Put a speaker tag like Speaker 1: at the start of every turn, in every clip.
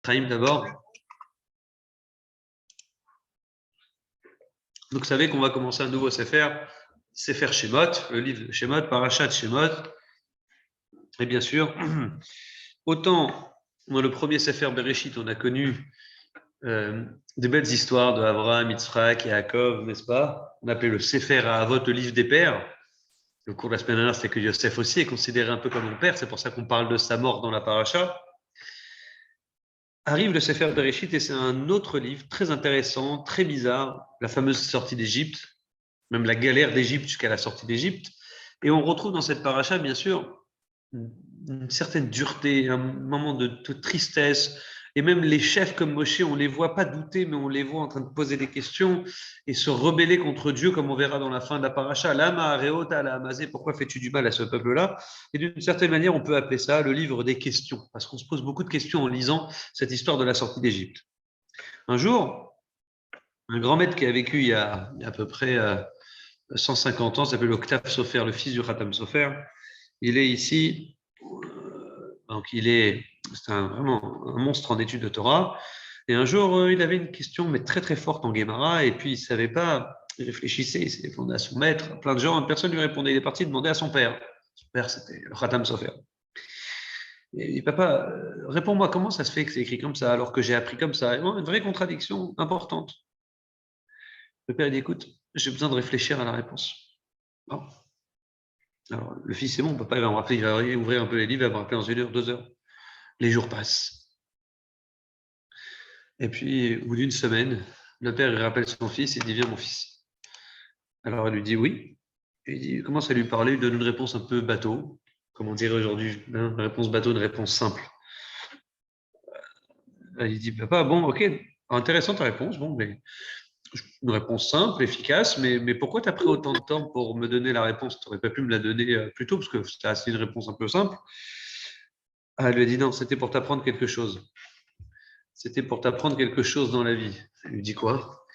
Speaker 1: Chaim d'abord. Donc, vous savez qu'on va commencer un nouveau Sefer Shemot, le livre de Shemot, Parashat Shemot. Et bien sûr, autant dans le premier Sefer Bereshit, on a connu des belles histoires de Abraham, Yitzhak et Yaakov, n'est-ce pas? On appelait le Sefer Ahavot, le livre des pères. Le cours de la semaine dernière, c'était que Yosef aussi est considéré un peu comme mon père, c'est pour ça qu'on parle de sa mort dans la Parasha. Arrive le Sefer Bereshit et c'est un autre livre très intéressant, très bizarre, la fameuse sortie d'Égypte, même la galère d'Égypte jusqu'à la sortie d'Égypte. Et on retrouve dans cette paracha, bien sûr, une certaine dureté, un moment de tristesse. Et même les chefs comme Moshe, on ne les voit pas douter, mais on les voit en train de poser des questions et se rebeller contre Dieu, comme on verra dans la fin de la paracha. Lama areota la amazé, pourquoi fais-tu du mal à ce peuple-là? Et d'une certaine manière, on peut appeler ça le livre des questions, parce qu'on se pose beaucoup de questions en lisant cette histoire de la sortie d'Égypte. Un jour, un grand maître qui a vécu il y a à peu près 150 ans, s'appelle Octave Sofer, le fils du Khatam Sofer. Il est ici, donc c'est vraiment un monstre en études de Torah. Et un jour, il avait une question, mais très très forte en Guémara, et puis il ne savait pas, il réfléchissait, il s'est demandé à son maître, plein de gens, personne ne lui répondait. Il est parti demander à son père. Son père, c'était le Khatam Sofer. Et il dit, papa, réponds-moi, comment ça se fait que c'est écrit comme ça, alors que j'ai appris comme ça? Et bon, une vraie contradiction importante. Le père, il dit, écoute, j'ai besoin de réfléchir à la réponse. Bon. Alors, le fils, c'est bon, papa, il va me rappeler, il va ouvrir un peu les livres, il va me rappeler dans 1 heure, 2 heures. Les jours passent. Et puis, au bout d'une semaine, le père, il rappelle son fils, il dit, viens, mon fils. Alors, il lui dit oui. Et il commence à lui parler, il donne une réponse un peu bateau, comme on dirait aujourd'hui, hein, une réponse bateau, une réponse simple. Il dit, papa, bon, ok, intéressante ta réponse, bon, mais une réponse simple, efficace, mais pourquoi tu as pris autant de temps pour me donner la réponse? Tu n'aurais pas pu me la donner plus tôt, parce que c'était assez une réponse un peu simple. Elle lui a dit, non, c'était pour t'apprendre quelque chose. C'était pour t'apprendre quelque chose dans la vie. Elle lui dit quoi?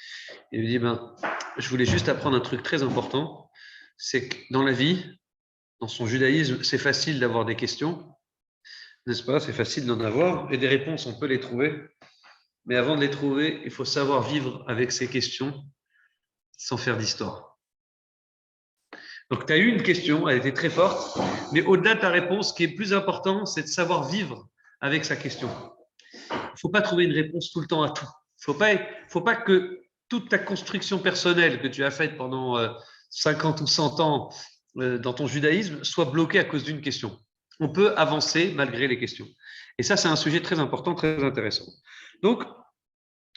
Speaker 1: Il lui dit, je voulais juste apprendre un truc très important, c'est que dans la vie, dans son judaïsme, c'est facile d'avoir des questions, n'est-ce pas? C'est facile d'en avoir, et des réponses, on peut les trouver. Mais avant de les trouver, il faut savoir vivre avec ces questions sans faire d'histoire. Donc, tu as eu une question, elle était très forte, mais au-delà de ta réponse, ce qui est plus important, c'est de savoir vivre avec sa question. Il ne faut pas trouver une réponse tout le temps à tout. Il ne faut pas que toute ta construction personnelle que tu as faite pendant 50 ou 100 ans dans ton judaïsme soit bloquée à cause d'une question. On peut avancer malgré les questions. Et ça, c'est un sujet très important, très intéressant. Donc,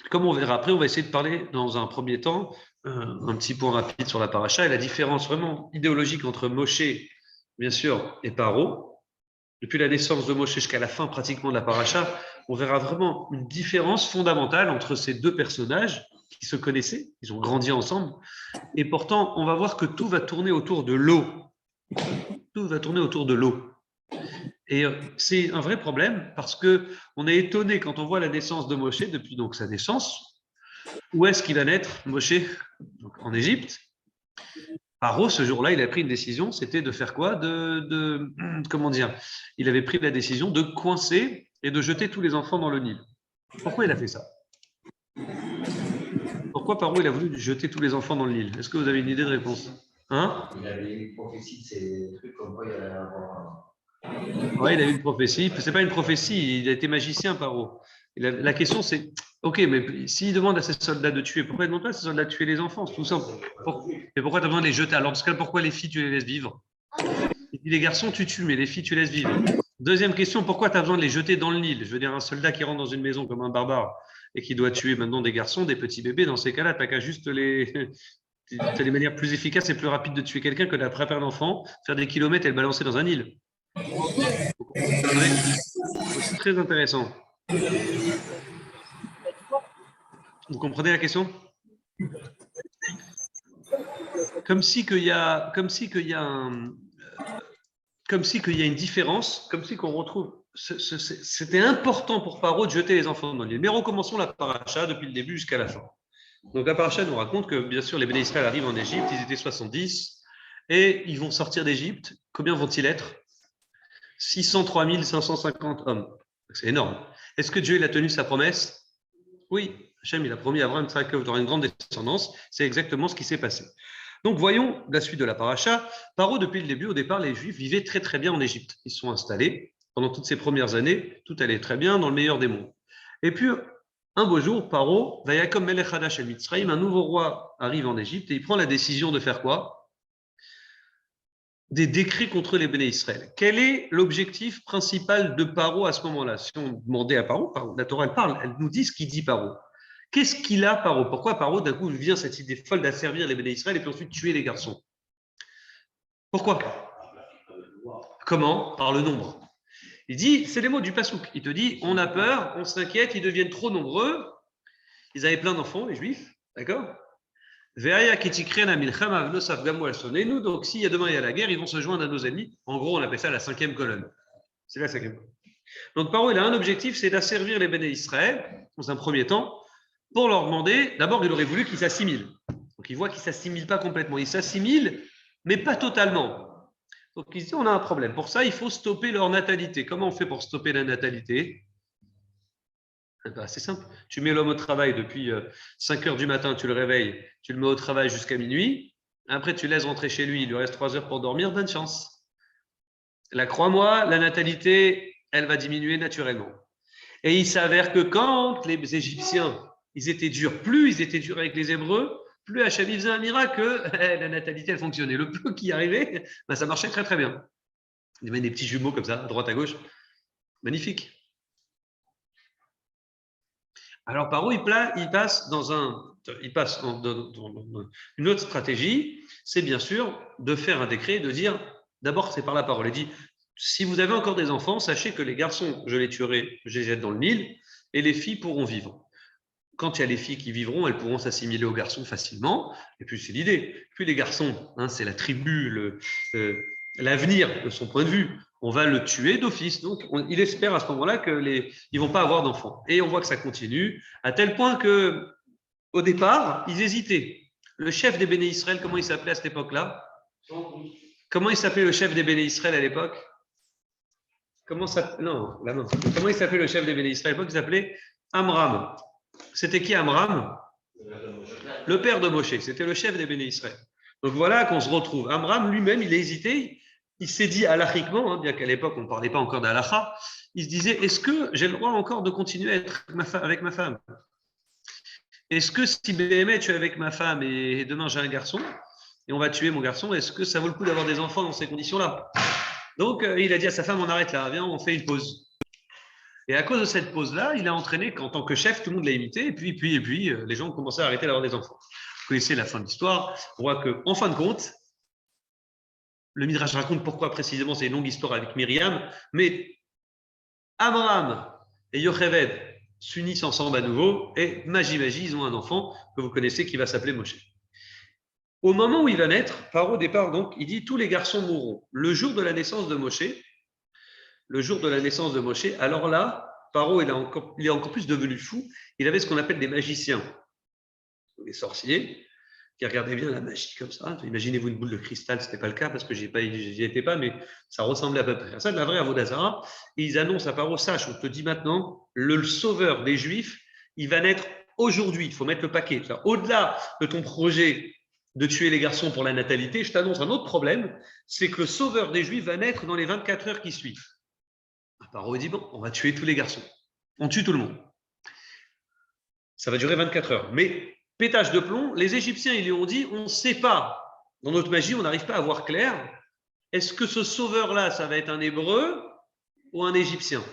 Speaker 1: comme on verra après, on va essayer de parler dans un premier temps, un petit point rapide sur la paracha et la différence vraiment idéologique entre Moshe, bien sûr, et Paro. Depuis la naissance de Moshe jusqu'à la fin pratiquement de la paracha, on verra vraiment une différence fondamentale entre ces deux personnages qui se connaissaient, ils ont grandi ensemble, et pourtant on va voir que tout va tourner autour de l'eau. Tout va tourner autour de l'eau. Et c'est un vrai problème parce qu'on est étonné quand on voit la naissance de Moshe depuis donc sa naissance. Où est-ce qu'il va naître, Moshe? Donc, en Égypte. Paro, ce jour-là, il a pris une décision, c'était de faire quoi? Comment dire? Il avait pris la décision de coincer et de jeter tous les enfants dans le Nil. Pourquoi il a fait ça? Pourquoi Paro, il a voulu jeter tous les enfants dans le Nil? Est-ce que vous avez une idée de réponse? Hein?
Speaker 2: Il avait une prophétie de ces trucs comme quoi il allait avoir.
Speaker 1: Ouais, il a eu une prophétie. C'est pas une prophétie, il a été magicien, Paro. La question, c'est ok, mais s'il demande à ses soldats de tuer, pourquoi il ne demande pas à ses soldats de tuer les enfants? C'est tout simple. Mais pourquoi tu as besoin de les jeter? Alors, dans ce cas, pourquoi les filles, tu les laisses vivre? Les garçons, tu tues, mais les filles, tu laisses vivre. Deuxième question, pourquoi tu as besoin de les jeter dans le Nil? Je veux dire, un soldat qui rentre dans une maison comme un barbare et qui doit tuer maintenant des garçons, des petits bébés, dans ces cas-là, tu n'as qu'à juste les. Tu as des manières plus efficaces et plus rapides de tuer quelqu'un que d'attraper un enfant, faire des kilomètres et le balancer dans un île. C'est très intéressant. Vous comprenez la question? Comme si qu'il y a une différence, comme si qu'on retrouve. C'était important pour Paro de jeter les enfants dans l'île. Mais recommençons la paracha depuis le début jusqu'à la fin. Donc la paracha nous raconte que bien sûr les Béné Israël arrivent en Égypte, ils étaient 70 et ils vont sortir d'Égypte. Combien vont-ils être? 603 550 hommes. C'est énorme. Est-ce que Dieu il a tenu sa promesse? Oui, Hachem il a promis à Abraham que tu auras une grande descendance. C'est exactement ce qui s'est passé. Donc voyons la suite de la paracha. Paro, depuis le début, au départ, les Juifs vivaient très très bien en Égypte. Ils se sont installés. Pendant toutes ces premières années, tout allait très bien, dans le meilleur des mondes. Et puis, un beau jour, Paro, Vayakom Melech Hadash el Mitzrayim, un nouveau roi arrive en Égypte et il prend la décision de faire quoi? Des décrets contre les Béné Israël. Quel est l'objectif principal de Paro à ce moment-là? Si on demandait à Paro, la Torah elle parle, elle nous dit ce qu'il dit Paro. Qu'est-ce qu'il a Paro? Pourquoi Paro d'un coup vient cette idée folle d'asservir les Béné Israël et puis ensuite tuer les garçons? Pourquoi? Comment? Par le nombre. Il dit, c'est les mots du Passouk. Il te dit, on a peur, on s'inquiète, ils deviennent trop nombreux. Ils avaient plein d'enfants, les Juifs, d'accord? Donc, si demain il y a la guerre, ils vont se joindre à nos ennemis. En gros, on appelle ça la 5e colonne. C'est la 5e colonne. Donc, Paro, il a un objectif, c'est d'asservir les Béné Israël, dans un premier temps, pour leur demander, d'abord, il aurait voulu qu'ils s'assimilent. Donc, il voit qu'ils ne s'assimilent pas complètement. Ils s'assimilent, mais pas totalement. Donc, il dit, on a un problème. Pour ça, il faut stopper leur natalité. Comment on fait pour stopper la natalité? C'est simple. Tu mets l'homme au travail depuis 5 heures du matin, tu le réveilles, tu le mets au travail jusqu'à minuit. Après, tu laisses rentrer chez lui, il lui reste 3 heures pour dormir, bonne chance. Là, crois-moi, la natalité, elle va diminuer naturellement. Et il s'avère que quand les Égyptiens, ils étaient durs, plus ils étaient durs avec les Hébreux, plus Hachem faisait un miracle, la natalité, elle fonctionnait. Le peu qui arrivait, ben, ça marchait très très bien. Il y avait des petits jumeaux comme ça, à droite à gauche. Magnifique. Alors, Paro, il passe dans une autre stratégie, c'est bien sûr de faire un décret, de dire, d'abord, c'est par la parole. Il dit, si vous avez encore des enfants, sachez que les garçons, je les tuerai, je les jette dans le Nil, et les filles pourront vivre. Quand il y a les filles qui vivront, elles pourront s'assimiler aux garçons facilement. Et puis, c'est l'idée. Puis les garçons, c'est la tribu, l'avenir de son point de vue. On va le tuer d'office. Donc, il espère à ce moment-là qu'ils ne vont pas avoir d'enfants. Et on voit que ça continue, à tel point qu'au départ, ils hésitaient. Le chef des Béné Israël, comment il s'appelait à cette époque-là? Comment il s'appelait le chef des Béné Israël à l'époque? Comment il s'appelait le chef des Béné Israël à l'époque? Il s'appelait Amram. C'était qui Amram? Le père de Moshe. C'était le chef des Béné Israël. Donc voilà qu'on se retrouve. Amram lui-même, il a hésité. Il s'est dit halachiquement, bien qu'à l'époque on ne parlait pas encore d'halakha, il se disait, est-ce que j'ai le droit encore de continuer à être avec ma femme? Est-ce que si Béhémet je suis avec ma femme et demain j'ai un garçon et on va tuer mon garçon, est-ce que ça vaut le coup d'avoir des enfants dans ces conditions-là? Donc il a dit à sa femme, on arrête là, viens, on fait une pause. Et à cause de cette pause-là, il a entraîné qu'en tant que chef, tout le monde l'a imité, et puis les gens ont commencé à arrêter d'avoir des enfants. Vous connaissez la fin de l'histoire, on voit qu'en fin de compte, le Midrash raconte pourquoi précisément, c'est une longue histoire avec Myriam, mais Abraham et Yocheved s'unissent ensemble à nouveau, et magie, ils ont un enfant que vous connaissez qui va s'appeler Moshe. Au moment où il va naître, Paro, au départ, donc, il dit tous les garçons mourront. Le jour de la naissance de Moshe, alors là, Paro, il est encore plus devenu fou. Il avait ce qu'on appelle des magiciens, des sorciers, qui regardaient bien la magie comme ça. Imaginez-vous une boule de cristal, ce n'était pas le cas parce que j'y étais pas, mais ça ressemblait à peu près à ça, de la vraie Avodazara. Et ils annoncent à Paro, sache, on te dit maintenant, le sauveur des Juifs, il va naître aujourd'hui. Il faut mettre le paquet. Au-delà de ton projet de tuer les garçons pour la natalité, je t'annonce un autre problème, c'est que le sauveur des Juifs va naître dans les 24 heures qui suivent. Paro dit, bon, on va tuer tous les garçons. On tue tout le monde. Ça va durer 24 heures. Mais, pétage de plomb, les Égyptiens, ils lui ont dit, on ne sait pas, dans notre magie, on n'arrive pas à voir clair, est-ce que ce sauveur-là, ça va être un Hébreu ou un Égyptien?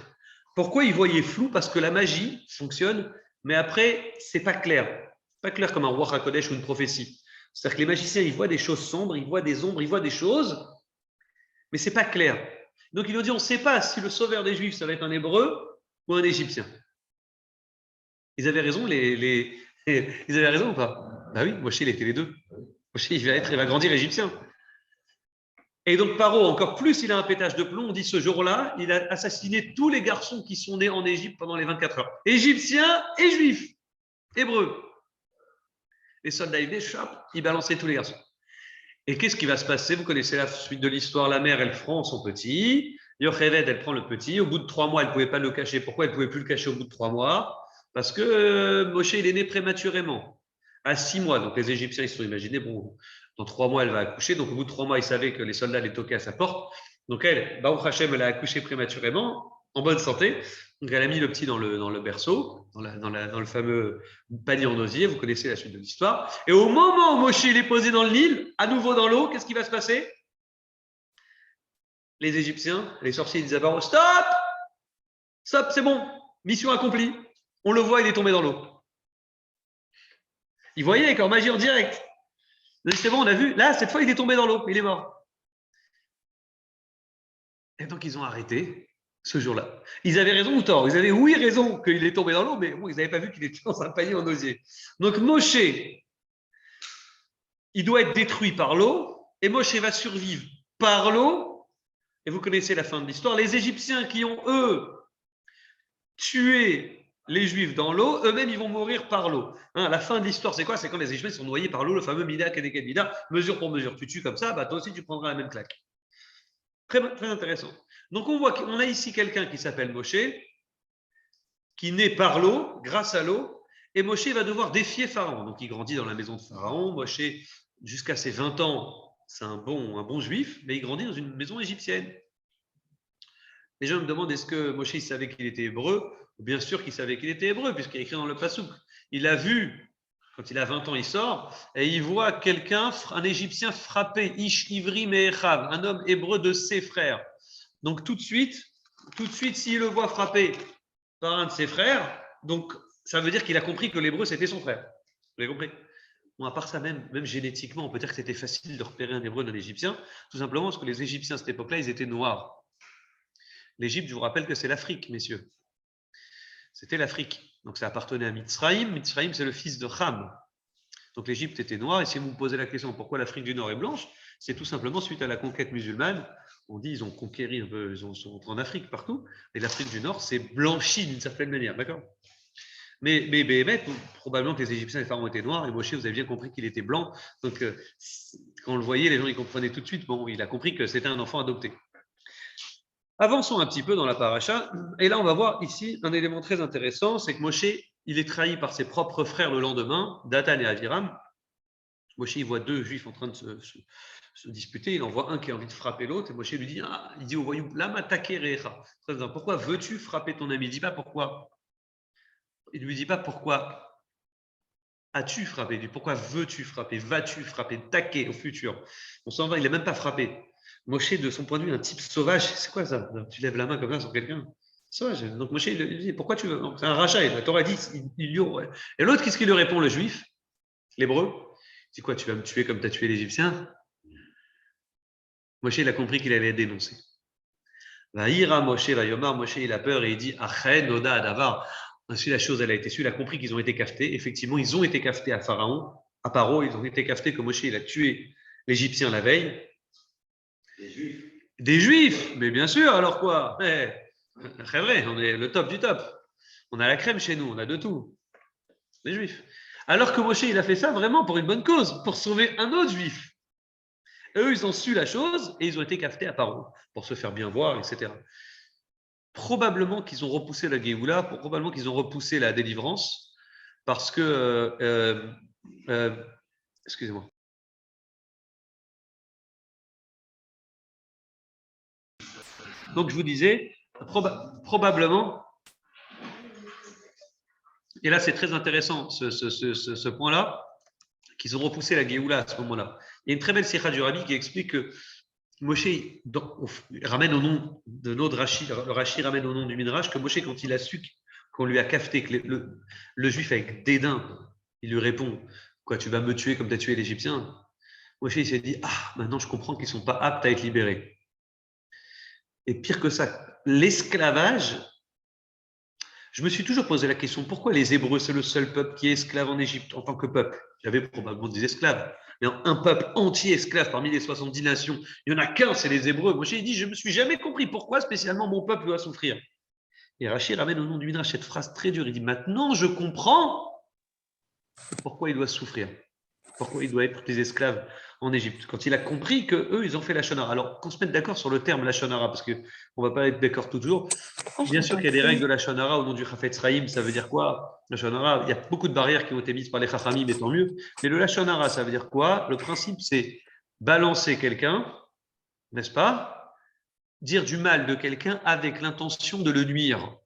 Speaker 1: Pourquoi ils voyaient flou? Parce que la magie fonctionne, mais après, c'est pas clair. Pas clair comme un roi HaKodesh ou une prophétie. C'est-à-dire que les magiciens, ils voient des choses sombres, ils voient des ombres, ils voient des choses, mais c'est pas clair. Donc, ils ont dit, on ne sait pas si le sauveur des Juifs, ça va être un Hébreu ou un Égyptien. Ils avaient raison, ils avaient raison ou pas? Ben oui, Moshe, il était les deux. Moshe, il va grandir Égyptien. Et donc, Paro, encore plus, il a un pétage de plomb. On dit, ce jour-là, il a assassiné tous les garçons qui sont nés en Égypte pendant les 24 heures. Égyptiens et Juifs. Hébreux. Les soldats, ils venaient, ils balançaient tous les garçons. Et qu'est-ce qui va se passer? Vous connaissez la suite de l'histoire. La mère, elle prend son petit. Yocheved, elle prend le petit. Au bout de 3 mois, elle ne pouvait pas le cacher. Pourquoi elle ne pouvait plus le cacher au bout de 3 mois? Parce que Moshe, il est né prématurément, à 6 mois. Donc les Égyptiens, ils se sont imaginés, bon, dans 3 mois, elle va accoucher. Donc au bout de 3 mois, ils savaient que les soldats allaient toquer à sa porte. Donc elle, Baruch Hashem, elle a accouché prématurément, en bonne santé. Donc elle a mis le petit dans le berceau, dans le fameux panier en osier. Vous connaissez la suite de l'histoire. Et au moment où Moshe il est posé dans le Nil, à nouveau dans l'eau, qu'est-ce qui va se passer? Les Égyptiens, les sorciers disent à Pharaon, stop! Stop, c'est bon, mission accomplie. On le voit, il est tombé dans l'eau. Ils voyaient avec leur magie en direct. C'est bon, on a vu. Là, cette fois, il est tombé dans l'eau, il est mort. Et donc, ils ont arrêté ce jour-là. Ils avaient raison ou tort? Ils avaient, oui, raison qu'il est tombé dans l'eau, mais bon, ils n'avaient pas vu qu'il était dans un panier en osier. Donc, Moshe, il doit être détruit par l'eau, et Moshe va survivre par l'eau. Et vous connaissez la fin de l'histoire. Les Égyptiens qui ont, eux, tué les Juifs dans l'eau, eux-mêmes, ils vont mourir par l'eau. Hein, la fin de l'histoire, c'est quoi? C'est quand les Égyptiens sont noyés par l'eau, le fameux Mida Kedeked Mida, mesure pour mesure. Tu tues comme ça, bah, toi aussi, tu prendras la même claque. Très, très intéressant. Donc, on voit qu'on a ici quelqu'un qui s'appelle Moshe, qui naît par l'eau, grâce à l'eau, et Moshe va devoir défier Pharaon. Donc, il grandit dans la maison de Pharaon. Moshe, jusqu'à ses 20 ans, c'est un bon juif, mais il grandit dans une maison égyptienne. Les gens me demandent est-ce que Moshe il savait qu'il était hébreu? Bien sûr qu'il savait qu'il était hébreu, puisqu'il est écrit dans le Passouk. Il a vu, quand il a 20 ans, il sort, et il voit quelqu'un, un Égyptien frappé, Ish Ivri Me'echav, un homme hébreu de ses frères. Donc tout de suite, s'il le voit frappé par un de ses frères, donc ça veut dire qu'il a compris que l'hébreu, c'était son frère. Vous avez compris? Bon, à part ça, même génétiquement, on peut dire que c'était facile de repérer un hébreu d'un Égyptien, tout simplement parce que les Égyptiens à cette époque-là, ils étaient noirs. L'Égypte, je vous rappelle que c'est l'Afrique, messieurs. C'était l'Afrique. Donc ça appartenait à Mitzrayim. Mitzrayim, c'est le fils de Ham. Donc l'Égypte était noire. Et si vous me posez la question pourquoi l'Afrique du Nord est blanche, c'est tout simplement suite à la conquête musulmane. On dit ils ont conquéri un peu, ils sont entrés en Afrique partout. Et l'Afrique du Nord s'est blanchie d'une certaine manière. D'accord? Mais probablement que les Égyptiens et les pharaons étaient noirs. Et Moshe, vous avez bien compris qu'il était blanc. Donc quand on le voyait, les gens ils comprenaient tout de suite. Bon, il a compris que c'était un enfant adopté. Avançons un petit peu dans la paracha, et là on va voir ici un élément très intéressant, c'est que Moshe, il est trahi par ses propres frères le lendemain, Dathan et Aviram. Moshe, il voit deux juifs en train de se disputer, il en voit un qui a envie de frapper l'autre, et Moshe lui dit, il dit au voyou, lama takerecha. Pourquoi veux-tu frapper ton ami? Il ne dit pas pourquoi. Il ne lui dit pas pourquoi as-tu frappé, il dit pourquoi veux-tu frapper, vas-tu frapper, taquer au futur. On s'en va, il n'a même pas frappé. Moshe, de son point de vue, un type sauvage, c'est quoi ça? Tu lèves la main comme ça sur quelqu'un? Sauvage. Donc Moshe, il dit, pourquoi tu veux? C'est un rachat, la Torah dit, ouais. Et l'autre, qu'est-ce qu'il lui répond, le juif, l'hébreu? Il dit quoi, tu vas me tuer comme tu as tué l'Égyptien? Moshe, il a compris qu'il allait être dénoncé. Vaïra Moshe, Vaïomar, Moshe, il a peur et il dit, Achen, Oda, Adavar. Ainsi, la chose, elle a été su, il a compris qu'ils ont été cafetés. Effectivement, ils ont été cafetés à Pharaon, à Paro, ils ont été cafetés que Moshe, il a tué l'Égyptien la veille. Des Juifs, mais bien sûr, alors quoi? C'est vrai, on est le top du top. On a la crème chez nous, on a de tout. Les Juifs. Alors que Moshe, il a fait ça vraiment pour une bonne cause, pour sauver un autre Juif. Et eux, ils ont su la chose et ils ont été cafetés à Paro pour se faire bien voir, etc. Probablement qu'ils ont repoussé la Géoula, probablement qu'ils ont repoussé la délivrance, parce que, excusez-moi. Donc je vous disais, probablement, et là c'est très intéressant ce point-là, qu'ils ont repoussé la Géoula à ce moment-là. Il y a une très belle sikha du Rabbi qui explique que Moshe ramène au nom de notre Rashi, le Rashi ramène au nom du Midrash, que Moshe, quand il a su qu'on lui a cafeté, que le juif avec dédain, il lui répond, quoi, tu vas me tuer comme tu as tué l'Égyptien? Moshe, il s'est dit, maintenant je comprends qu'ils ne sont pas aptes à être libérés. Et pire que ça, l'esclavage, je me suis toujours posé la question, pourquoi les Hébreux, c'est le seul peuple qui est esclave en Égypte en tant que peuple? Il y avait probablement des esclaves, mais un peuple entier esclave parmi les 70 nations, il n'y en a qu'un, c'est les Hébreux. Moi, j'ai dit, je ne me suis jamais compris pourquoi spécialement mon peuple doit souffrir. Et Rachid ramène au nom du Midrash cette phrase très dure, il dit, maintenant je comprends pourquoi il doit souffrir, pourquoi il doit être des esclaves en Égypte, quand il a compris qu'eux, ils ont fait la Lachon Hara. Alors, qu'on se mette d'accord sur le terme Lachon Hara, parce qu'on ne va pas être d'accord toujours. Bien sûr qu'il y a des règles de Lachon Hara au nom du Chafetz Chaim, ça veut dire quoi? Lachon Hara, il y a beaucoup de barrières qui ont été mises par les Chachamim, mais tant mieux. Mais le Lachon Hara, ça veut dire quoi? Le principe, c'est balancer quelqu'un, n'est-ce pas? Dire du mal de quelqu'un avec l'intention de le nuire.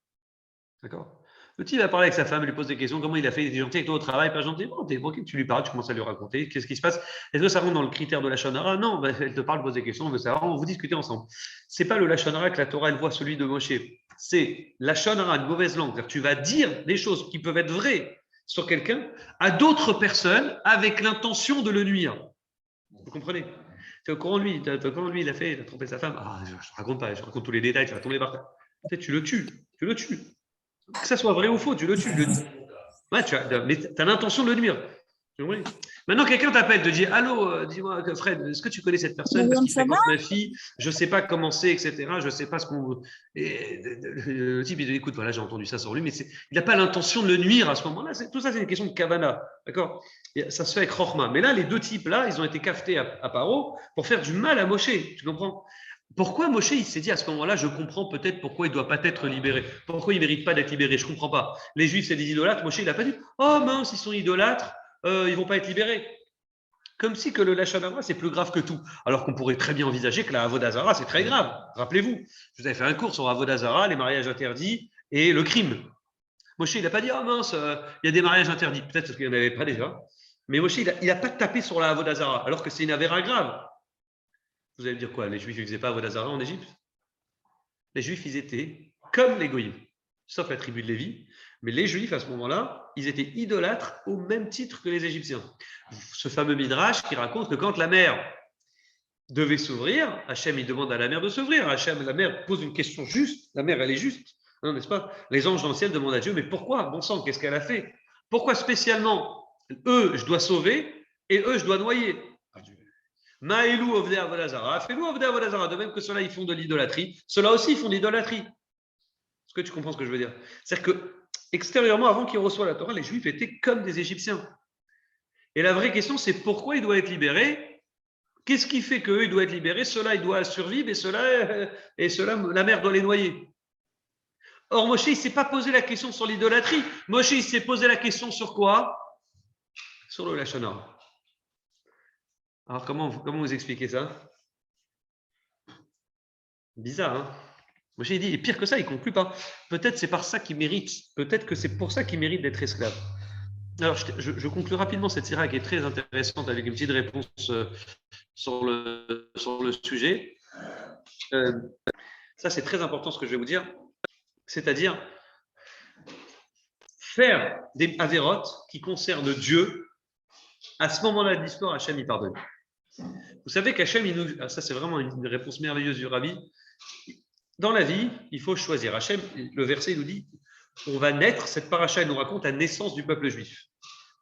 Speaker 1: D'accord? Le type va parler avec sa femme, il lui pose des questions. Comment il a fait? Il est gentil avec toi au travail, pas gentil? Bon, t'es tranquille, tu lui parles, tu commences à lui raconter. Qu'est-ce qui se passe? Est-ce que ça rentre dans le critère de la Shonara? Non, elle te parle, pose des questions, on veut savoir, on vous discutez ensemble. C'est pas le Lachonara que la Torah, elle voit celui de Moshe. C'est la Shonara, une mauvaise langue. C'est-à-dire, tu vas dire des choses qui peuvent être vraies sur quelqu'un à d'autres personnes avec l'intention de le nuire. Vous comprenez? Tu es au courant, lui, il a fait, il a trompé sa femme. Ah, je ne raconte pas, je raconte tous les détails, tu vas tomber par terre. Peut-être tu le tues. Que ça soit vrai ou faux, tu le tues. Ouais, mais tu as l'intention de le nuire. Maintenant, quelqu'un t'appelle, te dit allô, dis-moi, Fred, est-ce que tu connais cette personne parce qu'il fréquente ma fille? Je ne sais pas comment c'est, etc. Je ne sais pas ce qu'on. Le type, il dit écoute, voilà, j'ai entendu ça sur lui, mais il n'a pas l'intention de le nuire à ce moment-là. Tout ça, c'est une question de Kavana. D'accord? Ça se fait avec Rochma. Mais là, les deux types-là, ils ont été cafetés à Paro pour faire du mal à Moshe. Tu comprends? Pourquoi Moshe, il s'est dit à ce moment-là, je comprends peut-être pourquoi il ne doit pas être libéré. Pourquoi il ne mérite pas d'être libéré? Je ne comprends pas. Les Juifs, c'est des idolâtres. Moshe, il n'a pas dit oh mince, ils sont idolâtres, ils ne vont pas être libérés. Comme si que le Lachon Hara, c'est plus grave que tout. Alors qu'on pourrait très bien envisager que la Avodah Zara, c'est très grave. Rappelez-vous, je vous avais fait un cours sur Avodah Zara, les mariages interdits et le crime. Moshe, il n'a pas dit oh mince, il y a des mariages interdits. Peut-être qu'il n'y en avait pas déjà. Mais Moshe, il n'a pas tapé sur la Avodah Zara, alors que c'est une avéra grave. Vous allez me dire quoi? Les Juifs, ils ne faisaient pas Avodah Zara en Égypte? Les Juifs, ils étaient comme les Goïms, sauf la tribu de Lévi. Mais les Juifs, à ce moment-là, ils étaient idolâtres au même titre que les Égyptiens. Ce fameux Midrash qui raconte que quand la mer devait s'ouvrir, Hachem, il demande à la mer de s'ouvrir. Hachem, la mer pose une question juste. La mer, elle est juste, n'est-ce pas? Les anges dans le ciel demandent à Dieu, mais pourquoi, bon sang, qu'est-ce qu'elle a fait? Pourquoi spécialement, eux, je dois sauver et eux, je dois noyer? Maïlou Ovdei Avodazara, fais-nous Ovdei Avodazara, de même que ceux-là, ils font de l'idolâtrie. Ceux-là aussi, ils font de l'idolâtrie. Est-ce que tu comprends ce que je veux dire? C'est-à-dire que, extérieurement, avant qu'ils reçoivent la Torah, les Juifs étaient comme des Égyptiens. Et la vraie question, c'est pourquoi ils doivent être libérés? Qu'est-ce qui fait qu'eux, ils doivent être libérés? Ceux-là, ils doivent survivre et ceux-là, la mer doit les noyer. Or, Moshe, il ne s'est pas posé la question sur l'idolâtrie. Moshe, il s'est posé la question sur quoi? Sur le Lachon Hara. Alors, comment vous expliquez ça? Bizarre, hein? Moshe, il dit, et pire que ça, il ne conclut pas. Peut-être c'est par ça qu'il mérite, peut-être que c'est pour ça qu'il mérite d'être esclave. Alors, je conclue rapidement cette sira qui est très intéressante avec une petite réponse sur le sujet. Ça, c'est très important ce que je vais vous dire. C'est-à-dire faire des avérotes qui concernent Dieu. À ce moment-là de l'histoire, Hachem, il pardonne. Vous savez qu'Hachem, ça c'est vraiment une réponse merveilleuse du Rabbi. Dans la vie, il faut choisir. Hachem, le verset il nous dit, on va naître, cette paracha elle nous raconte la naissance du peuple juif.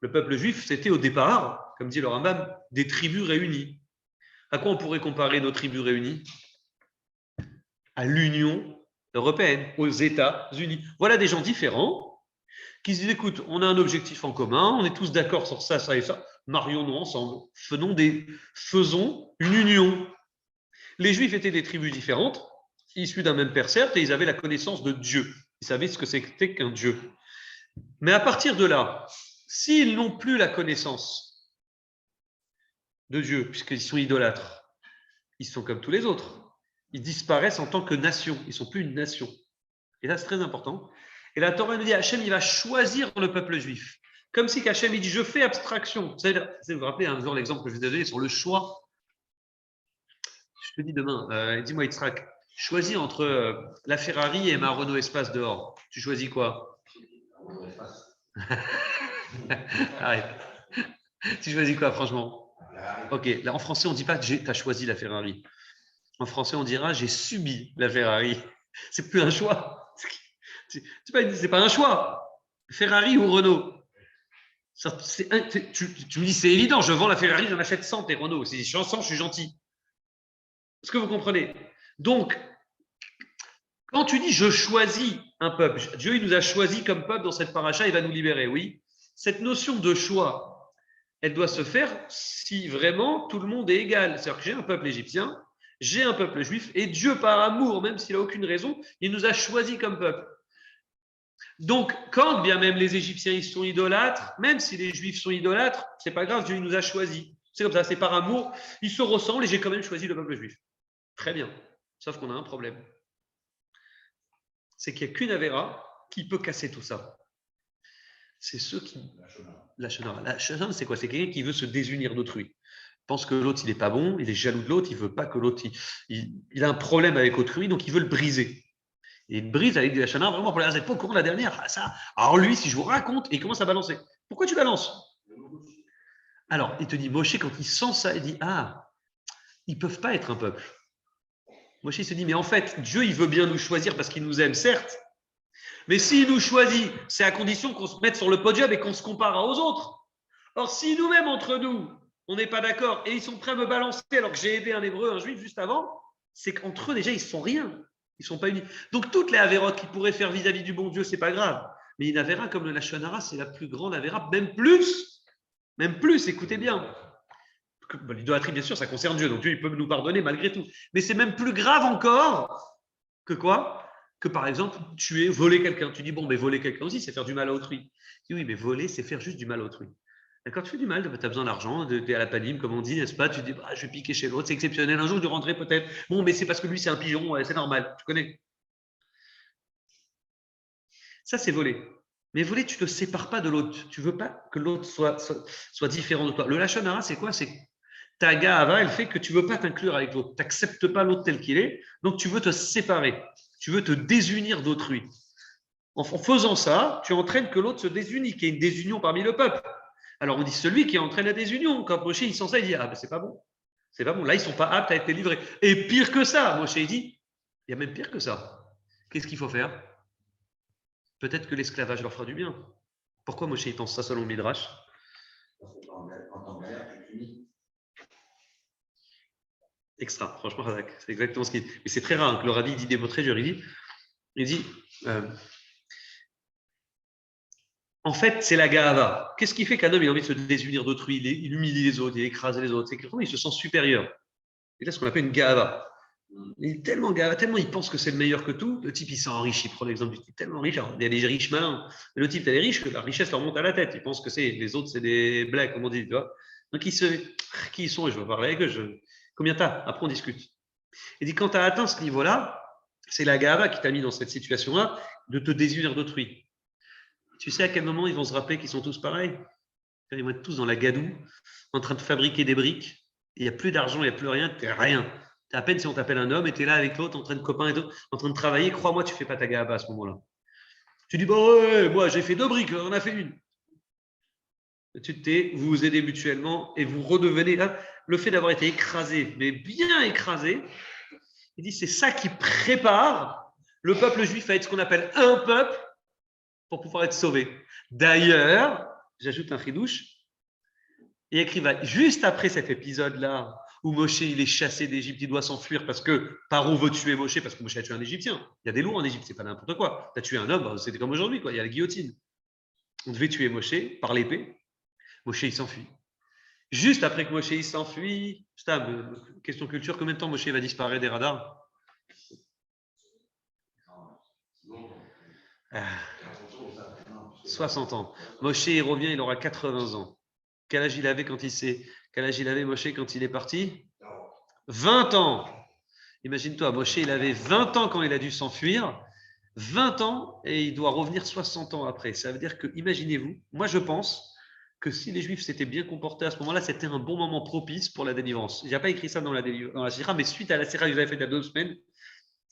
Speaker 1: Le peuple juif, c'était au départ, comme dit le Rambam, des tribus réunies. À quoi on pourrait comparer nos tribus réunies? À l'Union européenne, aux États-Unis. Voilà des gens différents qui se disent, écoute, on a un objectif en commun, on est tous d'accord sur ça, ça et ça, marions-nous ensemble, faisons une union. Les Juifs étaient des tribus différentes, issus d'un même père certes, et ils avaient la connaissance de Dieu. Ils savaient ce que c'était qu'un Dieu. Mais à partir de là, s'ils n'ont plus la connaissance de Dieu, puisqu'ils sont idolâtres, ils sont comme tous les autres. Ils disparaissent en tant que nation. Ils ne sont plus une nation. Et là, c'est très important. Et la Torah nous dit, Hachem, il va choisir le peuple juif. Comme si Hachem, il dit, je fais abstraction. Vous vous rappelez un jour l'exemple que je vous ai donné sur le choix. Je te dis demain, dis-moi, Yitzhak, choisis entre la Ferrari et ma Renault Espace dehors. Tu choisis quoi? Arrête. Tu choisis quoi, franchement? Ok, là en français, on ne dit pas tu as choisi la Ferrari. En français, on dira j'ai subi la Ferrari. C'est plus un choix. C'est pas un choix. Ferrari ou Renault. Tu me dis c'est évident, je vends la Ferrari, j'en achète 100 et Renault. Si je suis en 100, je suis gentil. Est-ce que vous comprenez? Donc, quand tu dis je choisis un peuple, Dieu il nous a choisi comme peuple dans cette paracha, il va nous libérer, oui. Cette notion de choix, elle doit se faire si vraiment tout le monde est égal. C'est-à-dire que j'ai un peuple égyptien, j'ai un peuple juif, et Dieu, par amour, même s'il n'a aucune raison, il nous a choisis comme peuple. Donc, quand bien même les Égyptiens ils sont idolâtres, même si les Juifs sont idolâtres, c'est pas grave, Dieu il nous a choisis. C'est comme ça, c'est par amour, ils se ressemblent et j'ai quand même choisi le peuple juif. Très bien. Sauf qu'on a un problème. C'est qu'il n'y a qu'une Avera qui peut casser tout ça. C'est ceux qui. La Shonara. La Shonara, c'est quoi? C'est quelqu'un qui veut se désunir d'autrui. Il pense que l'autre, il n'est pas bon, il est jaloux de l'autre, il ne veut pas que l'autre. Il a un problème avec autrui, donc il veut le briser. Et il brise avec la Shonara vraiment pour les pas au courant de la dernière. Ah, ça. Alors lui, si je vous raconte, il commence à balancer. Pourquoi tu balances? Alors, il te dit, Moshe, quand il sent ça, il dit, ah, ils ne peuvent pas être un peuple. Moshe, il se dit, mais en fait, Dieu, il veut bien nous choisir parce qu'il nous aime, certes. Mais s'il nous choisit, c'est à condition qu'on se mette sur le podium et qu'on se compare aux autres. Or, si nous-mêmes, entre nous, on n'est pas d'accord et ils sont prêts à me balancer alors que j'ai aidé un hébreu, un juif juste avant, c'est qu'entre eux, déjà, ils ne sont rien. Ils ne sont pas unis. Donc, toutes les avérotes qu'ils pourraient faire vis-à-vis du bon Dieu, ce n'est pas grave. Mais une avéra comme le Lachonara, c'est la plus grande avéra, même plus. Même plus, écoutez bien. L'idolâtrie, bien sûr, ça concerne Dieu. Donc, Dieu, il peut nous pardonner malgré tout. Mais c'est même plus grave encore que quoi? Que par exemple, tuer, voler quelqu'un. Tu dis, bon, mais voler quelqu'un aussi, c'est faire du mal à autrui. Tu dis, oui, mais voler, c'est faire juste du mal à autrui. Et quand tu fais du mal, tu as besoin d'argent, tu es à la panime, comme on dit, n'est-ce pas? Tu dis, bah, je vais piquer chez l'autre, c'est exceptionnel. Un jour, je rentrerai peut-être. Bon, mais c'est parce que lui, c'est un pigeon, c'est normal. Tu connais? Ça, c'est voler. Mais voler, tu ne te sépares pas de l'autre. Tu ne veux pas que l'autre soit différent de toi. Le lachonara, c'est quoi? C'est ta ga'ava, elle fait que tu ne veux pas t'inclure avec l'autre. Tu n'acceptes pas l'autre tel qu'il est, donc tu veux te séparer. Tu veux te désunir d'autrui. En faisant ça, tu entraînes que l'autre se désunit, qu'il y ait une désunion parmi le peuple. Alors on dit celui qui entraîne la désunion. Quand Moshe il sent ça, il dit ah ben c'est pas bon, c'est pas bon. Là ils sont pas aptes à être livrés. Et pire que ça, Moshe il dit il y a même pire que ça. Qu'est-ce qu'il faut faire? Peut-être que l'esclavage leur fera du bien. Pourquoi Moshe il pense ça selon le Midrash? Extra, franchement, c'est exactement ce qu'il dit. Mais c'est très rare que le Rabbi dit des mots très durs. Il dit en fait, c'est la ga'ava. Qu'est-ce qui fait qu'un homme il a envie de se désunir d'autrui, il humilie les autres, il écrase les autres? C'est qu'il se sent supérieur. Et là, ce qu'on appelle une ga'ava. Il est tellement ga'ava, tellement il pense que c'est le meilleur que tout. Le type, il s'enrichit. Prends l'exemple du type tellement riche. Alors, il y a des riches malins. Mais le type, il est riche que la richesse leur monte à la tête. Il pense que les autres, c'est des blacks, comme on dit. Tu vois. Donc, qui ils sont? Je veux parler avec eux. Combien t'as? Après, on discute. Il dit, quand tu as atteint ce niveau-là, c'est la ga'ava qui t'a mis dans cette situation-là de te désunir d'autrui. Tu sais à quel moment ils vont se rappeler qu'ils sont tous pareils? Ils vont être tous dans la gadoue, en train de fabriquer des briques. Il n'y a plus d'argent, il n'y a plus rien, tu n'es rien. Tu es à peine si on t'appelle un homme et tu es là avec l'autre, en train de copain et tout, en train de travailler. Crois-moi, tu ne fais pas ta gaba à ce moment-là. Tu dis, bon, ouais, moi j'ai fait 2 briques, on a fait une. Vous vous aidez mutuellement et vous redevenez là. Le fait d'avoir été écrasé, mais bien écrasé, il dit c'est ça qui prépare le peuple juif à être ce qu'on appelle un peuple pour pouvoir être sauvé. D'ailleurs, j'ajoute un chidouche, et écrit juste après cet épisode-là, où Moshe il est chassé d'Égypte, il doit s'enfuir parce que Paro veut tuer Moshe, parce que Moshe a tué un Égyptien. Il y a des lois en Égypte, c'est pas n'importe quoi. Tu as tué un homme, c'était comme aujourd'hui, quoi. Il y a la guillotine. On devait tuer Moshe par l'épée. Moshe il s'enfuit. Juste après que Moshe il s'enfuit, question culture, combien de temps Moshe va disparaître des radars? 60 ans. Moshe il revient, il aura 80 ans. Quel âge il avait Quel âge il avait Moshe quand il est parti? 20 ans. Imagine-toi, Moshe il avait 20 ans quand il a dû s'enfuir, 20 ans et il doit revenir 60 ans après. Ça veut dire que, imaginez-vous, moi je pense que si les Juifs s'étaient bien comportés à ce moment-là, c'était un bon moment propice pour la délivrance. Je n'ai pas écrit ça dans la Sira, mais suite à la Sira que j'avais faite il y a 2 semaines,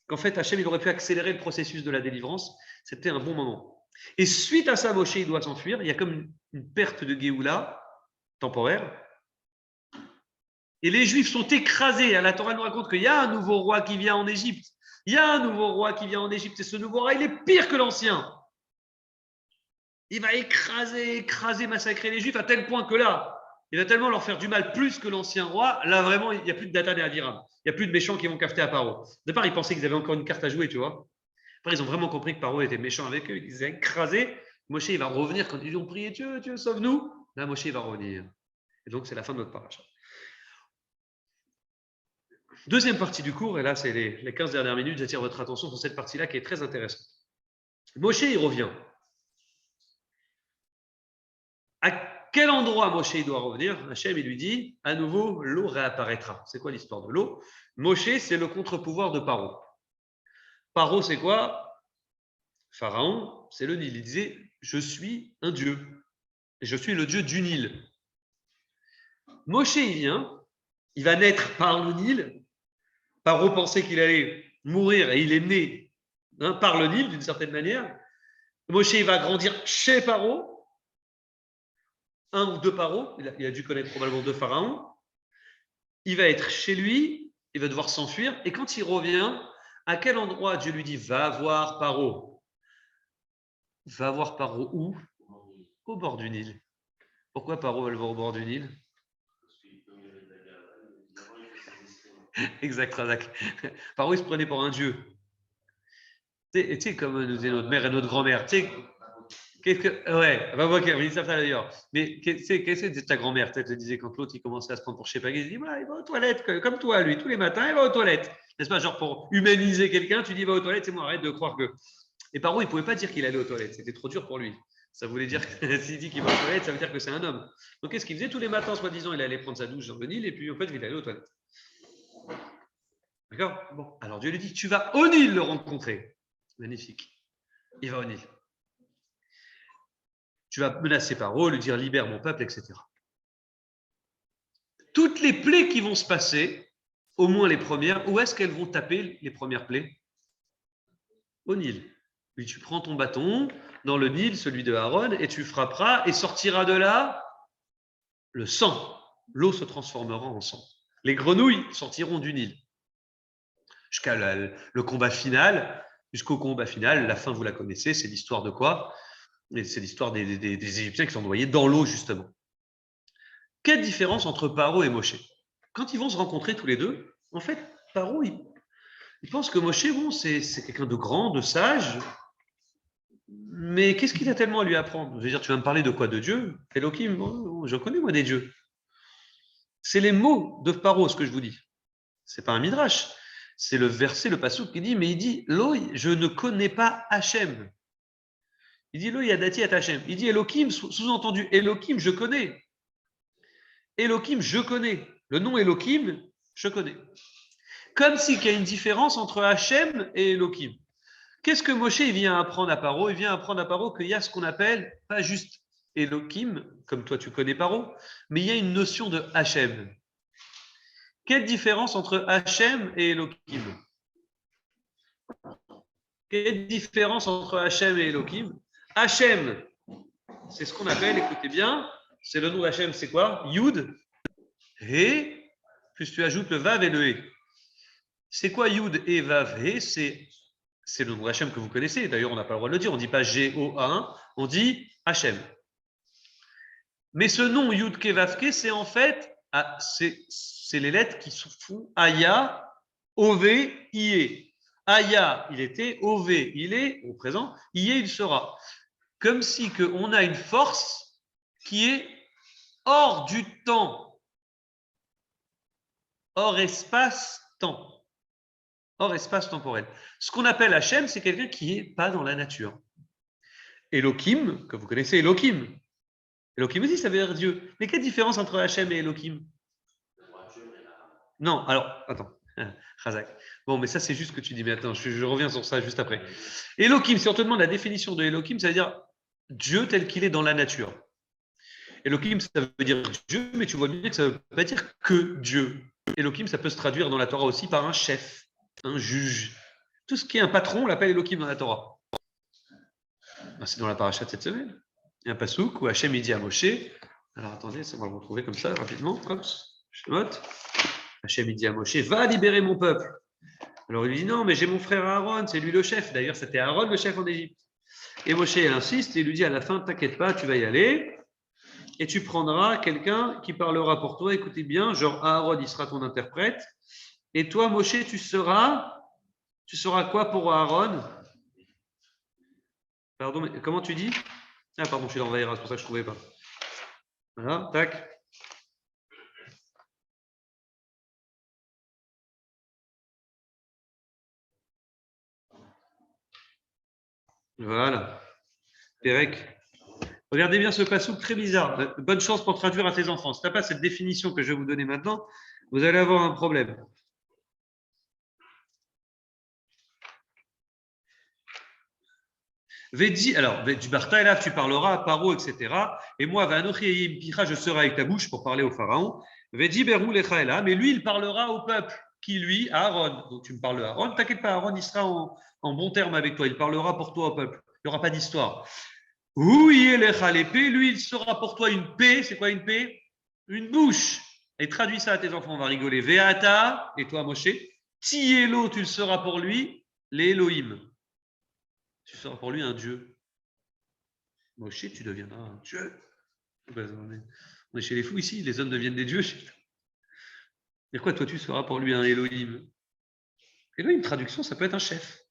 Speaker 1: qu'en fait Hachem il aurait pu accélérer le processus de la délivrance, c'était un bon moment. Et suite à ça, Moshe il doit s'enfuir, il y a comme une perte de Géoula temporaire. Et les Juifs sont écrasés. La Torah nous raconte qu'il y a un nouveau roi qui vient en Égypte. Il y a un nouveau roi qui vient en Égypte. Et ce nouveau roi, il est pire que l'ancien. Il va écraser, massacrer les Juifs à tel point que là, il va tellement leur faire du mal plus que l'ancien roi. Là, vraiment, il n'y a plus de data et Aviram. Il n'y a plus de méchants qui vont cafeter à Paro. De départ, ils pensaient qu'ils avaient encore une carte à jouer, tu vois. Après, ils ont vraiment compris que Paro était méchant avec eux. Ils ont écrasé. Moshe, il va revenir quand ils ont prié Dieu, Dieu, sauve-nous. Là, Moshe, il va revenir. Et donc, c'est la fin de notre paracha. Deuxième partie du cours, et là, c'est les 15 dernières minutes. J'attire votre attention sur cette partie-là qui est très intéressante. Moshe, il revient. À quel endroit Moshe il doit revenir? Hachem, il lui dit, à nouveau, l'eau réapparaîtra. C'est quoi l'histoire de l'eau? Moshe, c'est le contre-pouvoir de Paro. Paro, c'est quoi? Pharaon, c'est le Nil. Il disait, je suis un dieu. Et je suis le dieu du Nil. Moshe, il vient, il va naître par le Nil. Paro pensait qu'il allait mourir et il est né par le Nil, d'une certaine manière. Moshe, il va grandir chez Paro. Un ou deux Paro, il a dû connaître probablement deux pharaons. Il va être chez lui, il va devoir s'enfuir. Et quand il revient, à quel endroit Dieu lui dit, va voir Paro? Va voir Paro où? Au bord du Nil. Pourquoi Paro va le voir au bord du Nil? Exact, Razak. Paro, il se prenait pour un dieu. Tu sais, comme nous disait notre mère et notre grand-mère. Tu sais, ouais, va voir ils savent ça d'ailleurs. Mais qu'est-ce que ta grand-mère? Tu te disais quand l'autre il commençait à se prendre pour je sais pas qui, il dit il va aux toilettes, comme toi, lui, tous les matins, il va aux toilettes. N'est-ce pas? Genre pour humaniser quelqu'un, tu dis va aux toilettes, c'est moi, arrête de croire que. Et Paro, il ne pouvait pas dire qu'il allait aux toilettes, c'était trop dur pour lui. Ça voulait dire que s'il dit qu'il va aux toilettes, ça veut dire que c'est un homme. Donc qu'est-ce qu'il faisait tous les matins, soi-disant, il allait prendre sa douche dans le Nil et puis en fait, il allait aux toilettes. D'accord? Bon, alors Dieu lui dit tu vas au Nil le rencontrer. Magnifique. Il va au Nil. Tu vas menacer Paro, lui dire libère mon peuple, etc. Toutes les plaies qui vont se passer, au moins les premières, où est-ce qu'elles vont taper les premières plaies? Au Nil. Puis tu prends ton bâton dans le Nil, celui de Aaron, et tu frapperas et sortira de là le sang. L'eau se transformera en sang. Les grenouilles sortiront du Nil. Jusqu'à le combat final, jusqu'au combat final, la fin vous la connaissez, c'est l'histoire de quoi? C'est l'histoire des Égyptiens qui sont noyés dans l'eau, justement. Quelle différence entre Paro et Moshe? Quand ils vont se rencontrer tous les deux, en fait, Paro, il pense que Moshe, bon, c'est quelqu'un de grand, de sage, mais qu'est-ce qu'il a tellement à lui apprendre? Je veux dire, tu vas me parler de quoi? De Dieu? Elohim, je connais moi des dieux. C'est les mots de Paro, ce que je vous dis. C'est pas un midrash. C'est le verset, le passouk qui dit, mais il dit, Lo, je ne connais pas Hachem. Il dit, Lo yadati at Hachem. Il dit, Elohim, sous-entendu, Elohim, je connais. Elohim, je connais. Le nom Elohim, je connais. Comme s'il y a une différence entre Hachem et Elohim. Qu'est-ce que Moshe vient apprendre à Paro? Il vient apprendre à Paro qu'il y a ce qu'on appelle, pas juste Elohim, comme toi tu connais Paro, mais il y a une notion de Hachem. Quelle différence entre Hachem et Elohim? Quelle différence entre Hachem et Elohim? Hachem, c'est ce qu'on appelle, écoutez bien, c'est le nom d'Hachem, c'est quoi? Yud, He, plus tu ajoutes le Vav et le He. C'est quoi Yud et Vav He? C'est le nom d'Hachem que vous connaissez. D'ailleurs, on n'a pas le droit de le dire. On ne dit pas G-O-A-1, on dit Hachem. Mais ce nom Yud Ke Vav Ke, c'est en fait, c'est les lettres qui se font Aya, Ové, Ié. Aya, il était, Ové, il est, au présent, Ié, il sera. Comme si on a une force qui est hors du temps, hors espace-temps. Hors espace temporel. Ce qu'on appelle Hachem, c'est quelqu'un qui n'est pas dans la nature. Elohim, que vous connaissez, Elohim. Elohim aussi, ça veut dire Dieu. Mais quelle différence entre Hachem et Elohim? Non, alors, attends. Razak. Bon, mais ça, c'est juste ce que tu dis. Mais attends, je reviens sur ça juste après. Elohim, si on te demande la définition de Elohim, ça veut dire Dieu tel qu'il est dans la nature. Elohim, ça veut dire Dieu, mais tu vois bien que ça ne veut pas dire que Dieu. Elohim, ça peut se traduire dans la Torah aussi par un chef, un juge. Tout ce qui est un patron, on l'appelle Elohim dans la Torah. C'est dans la paracha de cette semaine. Il y a un pasouk où Hachem il dit à Moshe, alors attendez, ça va le retrouver comme ça rapidement, hop, je note. Hachem il dit à Moshe, va libérer mon peuple. Alors il lui dit non, mais j'ai mon frère Aaron, c'est lui le chef. D'ailleurs, c'était Aaron le chef en Égypte. Et Moshe il insiste et il lui dit à la fin, t'inquiète pas, tu vas y aller et tu prendras quelqu'un qui parlera pour toi. Écoutez bien, genre Aaron il sera ton interprète et toi Moshe tu seras quoi pour Aaron? Pardon, mais comment tu dis? Ah, pardon, je suis dans Vaïra, c'est pour ça que je ne trouvais pas. Voilà, tac. Voilà. Pérec. Regardez bien ce passouk très bizarre. Bonne chance pour traduire à tes enfants. Si tu n'as pas cette définition que je vais vous donner maintenant, vous allez avoir un problème. Vedji, alors, du Bartaïla, tu parleras à Paro, etc. Et moi, je serai avec ta bouche pour parler au pharaon. Vedji Berou Lechaela, mais lui, il parlera au peuple, qui lui, à Aaron. Donc tu me parles de Aaron, t'inquiète pas, Aaron, il sera en bon terme avec toi, il parlera pour toi au peuple. Il n'y aura pas d'histoire. Oui, l'épée, lui, il sera pour toi une paix. C'est quoi une paix? Une bouche. Et traduis ça à tes enfants, on va rigoler. Veata, et toi, Moshe, Tielo, tu le seras pour lui, les Elohim. Tu seras pour lui un Dieu. Moshe, tu deviendras un Dieu. On est chez les fous ici, les hommes deviennent des dieux. Et quoi, toi, tu seras pour lui un Elohim? Elohim, traduction, ça peut être un chef.